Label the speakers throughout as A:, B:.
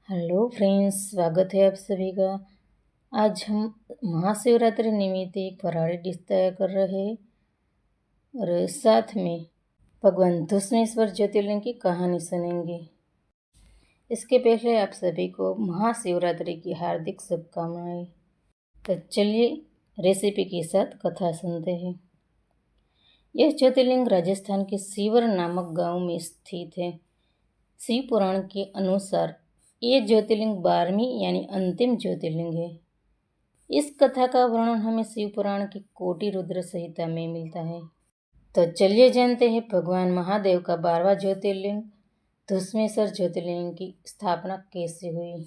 A: Hello friends, स्वागत है आप सभी का। आज हम महाशिवरात्रि निमित्त एक फराળી डिश तैयार कर रहे हैं और साथ में भगवान धुस्मेश्वर ज्योतिर्लिंग की कहानी सुनेंगे। इसके पहले आप सभी को महाशिवरात्रि की हार्दिक शुभकामनाएं। तो चलिए रेसिपी के साथ कथा सुनते हैं। यह ज्योतिर्लिंग राजस्थान के सीवर नामक गांव में स्थित है। शिव पुराण के अनुसार ये ज्योतिर्लिंग 12वीं यानी अंतिम ज्योतिर्लिंग है। इस कथा का वर्णन हमें शिव पुराण की कोटि रुद्र संहिता में मिलता है। तो चलिए जानते हैं भगवान महादेव का 12वां ज्योतिर्लिंग धुस्मेश्वर ज्योतिर्लिंग की स्थापना कैसे हुई।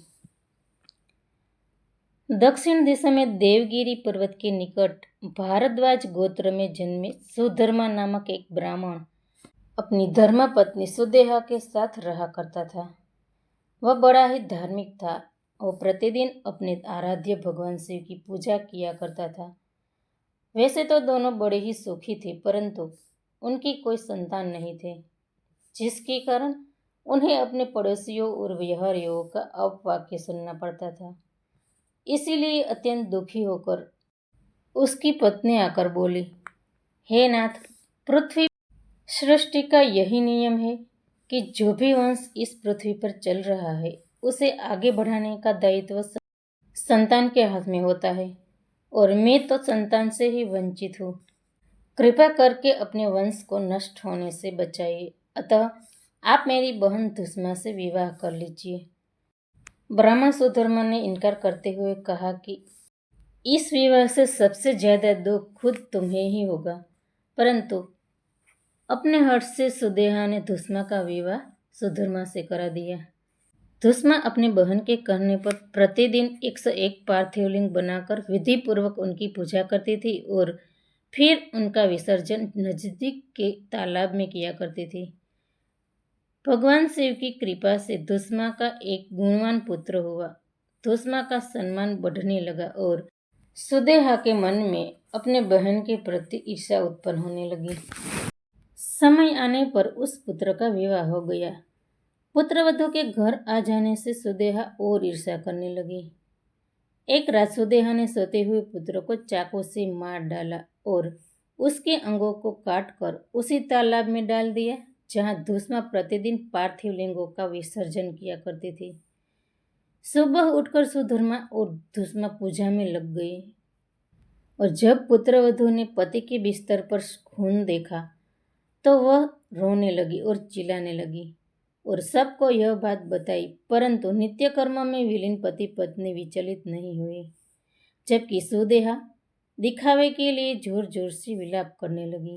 A: दक्षिण दिशा में देवगिरी पर्वत के निकट भारद्वाज गोत्र में जन्मे सुधर्मा नामक एक ब्राह्मण अपनी धर्मपत्नी सुदेहा के साथ रहा करता था। वह बड़ा ही धार्मिक था। वो प्रतिदिन अपने आराध्य भगवान शिव की पूजा किया करता था। वैसे तो दोनों बड़े ही सुखी थे, परंतु उनकी कोई संतान नहीं थे, जिसके कारण उन्हें अपने पड़ोसियों और व्यवहारियों का अपवाक्य सुनना पड़ता था। इसीलिए अत्यंत दुखी होकर उसकी पत्नी आकर बोली, हे नाथ, पृथ्वी सृष्टि का यही नियम है कि जो भी वंश इस पृथ्वी पर चल रहा है उसे आगे बढ़ाने का दायित्व संतान के हाथ में होता है, और मैं तो संतान से ही वंचित हूँ। कृपा करके अपने वंश को नष्ट होने से बचाइए। अतः आप मेरी बहन धुस्मा से विवाह कर लीजिए। ब्राह्मण सुधर्मा ने इनकार करते हुए कहा कि इस विवाह से सबसे ज्यादा दुख खुद तुम्हें ही होगा। परंतु अपने हर्ष से सुदेहा ने धुस्मा का विवाह सुधर्मा से करा दिया। धुस्मा अपने बहन के कहने पर प्रतिदिन 101 पार्थिवलिंग बनाकर विधि पूर्वक उनकी पूजा करती थी और फिर उनका विसर्जन नजदीक के तालाब में किया करती थी। भगवान शिव की कृपा से धुस्मा का एक गुणवान पुत्र हुआ। धुस्मा का सम्मान बढ़ने लगा और सुदेहा के मन में अपने बहन के प्रति ईर्ष्या उत्पन्न होने लगी। समय आने पर उस पुत्र का विवाह हो गया। पुत्रवधू के घर आ जाने से सुदेहा और ईर्ष्या करने लगी। एक रात सुदेहा ने सोते हुए पुत्र को चाकू से मार डाला और उसके अंगों को काटकर उसी तालाब में डाल दिया जहां धुस्मा प्रतिदिन पार्थिव लिंगों का विसर्जन किया करती थी। सुबह उठकर सुधर्मा और धुस्मा पूजा में लग गई, और जब पुत्रवधू ने पति के बिस्तर पर खून देखा तो वह रोने लगी और चिल्लाने लगी और सबको यह बात बताई। परंतु नित्य कर्म में विलीन पति पत्नी विचलित नहीं हुए, जबकि सुदेहा दिखावे के लिए जोर जोर से विलाप करने लगी।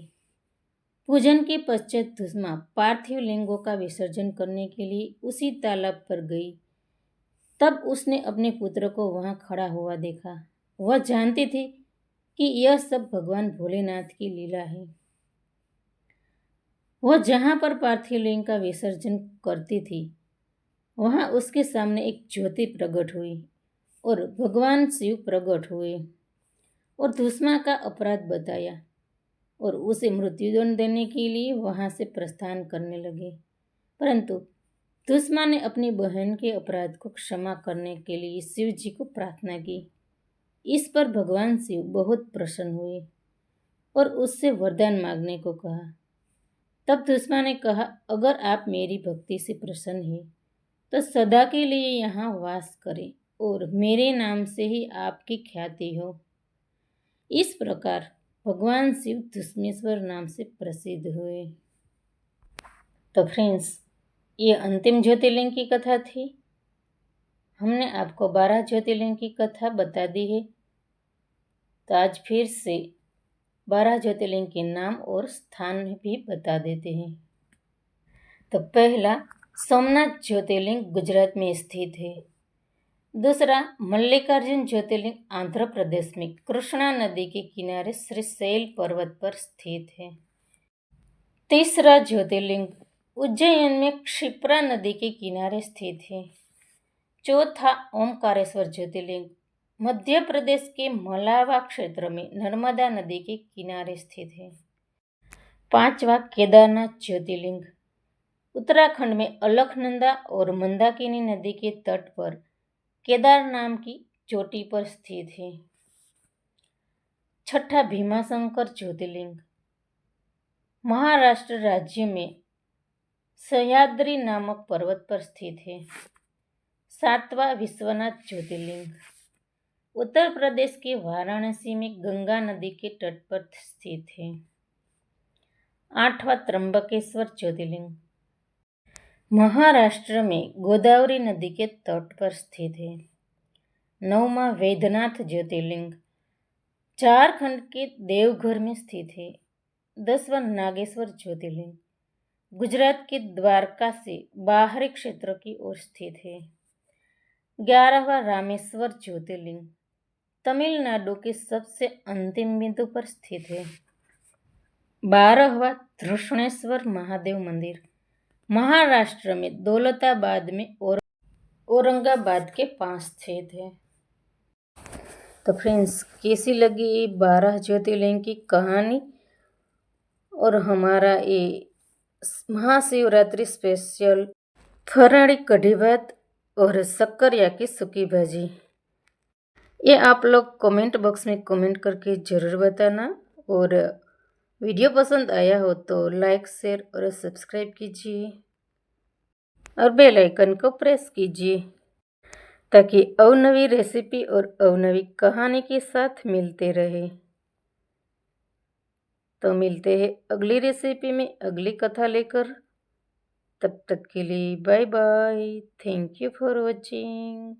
A: पूजन के पश्चात धुस्मा पार्थिव लिंगों का विसर्जन करने के लिए उसी तालाब पर गई। तब उसने अपने पुत्र को वहां खड़ा हुआ देखा। वह जानती थी कि यह सब भगवान भोलेनाथ की लीला है। वह जहां पर पार्थिव लिंग का विसर्जन करती थी वहां उसके सामने एक ज्योति प्रकट हुई और भगवान शिव प्रकट हुए और धुस्मा का अपराध बताया और उसे मृत्युदंड देने के लिए वहां से प्रस्थान करने लगे। परंतु धुस्मा ने अपनी बहन के अपराध को क्षमा करने के लिए शिव जी को प्रार्थना की। इस पर भगवान शिव बहुत प्रसन्न हुए और उससे वरदान मांगने को कहा। तब धुस्मा ने कहा, अगर आप मेरी भक्ति से प्रसन्न हैं तो सदा के लिए यहाँ वास करें और मेरे नाम से ही आपकी ख्याति हो। इस प्रकार भगवान शिव धुस्मेश्वर नाम से प्रसिद्ध हुए। तो फ्रेंड्स, ये अंतिम ज्योतिर्लिंग की कथा थी। हमने आपको 12 ज्योतिर्लिंग की कथा बता दी है। तो आज फिर से 12 ज्योतिर्लिंग के नाम और स्थान भी बता देते हैं। तो पहला, सोमनाथ ज्योतिर्लिंग गुजरात में स्थित है। दूसरा, मल्लिकार्जुन ज्योतिर्लिंग आंध्र प्रदेश में कृष्णा नदी के किनारे श्रीशैल पर्वत पर स्थित है। तीसरा ज्योतिर्लिंग उज्जैन में क्षिप्रा नदी के किनारे स्थित है। चौथा, ओमकारेश्वर ज्योतिर्लिंग मध्य प्रदेश के मलावा क्षेत्र में नर्मदा नदी के किनारे स्थित है। पांचवा, केदारनाथ ज्योतिर्लिंग उत्तराखंड में अलकनंदा और मंदाकिनी नदी के तट पर केदार नाम की चोटी पर स्थित है। छठा भीमाशंकर ज्योतिर्लिंग महाराष्ट्र राज्य में सह्याद्री नामक पर्वत पर स्थित है। सातवां विश्वनाथ ज्योतिर्लिंग उत्तर प्रदेश के वाराणसी में गंगा नदी के तट पर स्थित है। आठवां त्र्यंबकेश्वर ज्योतिर्लिंग महाराष्ट्र में गोदावरी नदी के तट पर स्थित है। नौवां वैद्यनाथ ज्योतिर्लिंग झारखंड के देवघर में स्थित है। 10वां नागेश्वर ज्योतिर्लिंग गुजरात के द्वारका से बाहरी क्षेत्र की ओर स्थित है। 11वां रामेश्वर ज्योतिर्लिंग तमिलनाडु के सबसे अंतिम बिंदु पर स्थित है। 12वां धृष्णेश्वर महादेव मंदिर महाराष्ट्र में दौलताबाद में औरंगाबाद के पास स्थित है। तो फ्रेंड्स, कैसी लगी 12 ज्योतिर्लिंग की कहानी और हमारा ये महाशिवरात्रि स्पेशल फराड़ी कढ़ी भात और शक्करिया की सूखी भाजी, ये आप लोग कमेंट बॉक्स में कमेंट करके ज़रूर बताना। और वीडियो पसंद आया हो तो लाइक, शेयर और सब्सक्राइब कीजिए और बेल आइकन को प्रेस कीजिए ताकि अवनवी रेसिपी और अवनवी कहानी के साथ मिलते रहे। तो मिलते हैं अगली रेसिपी में अगली कथा लेकर। तब तक के लिए bye bye. Thank you for watching.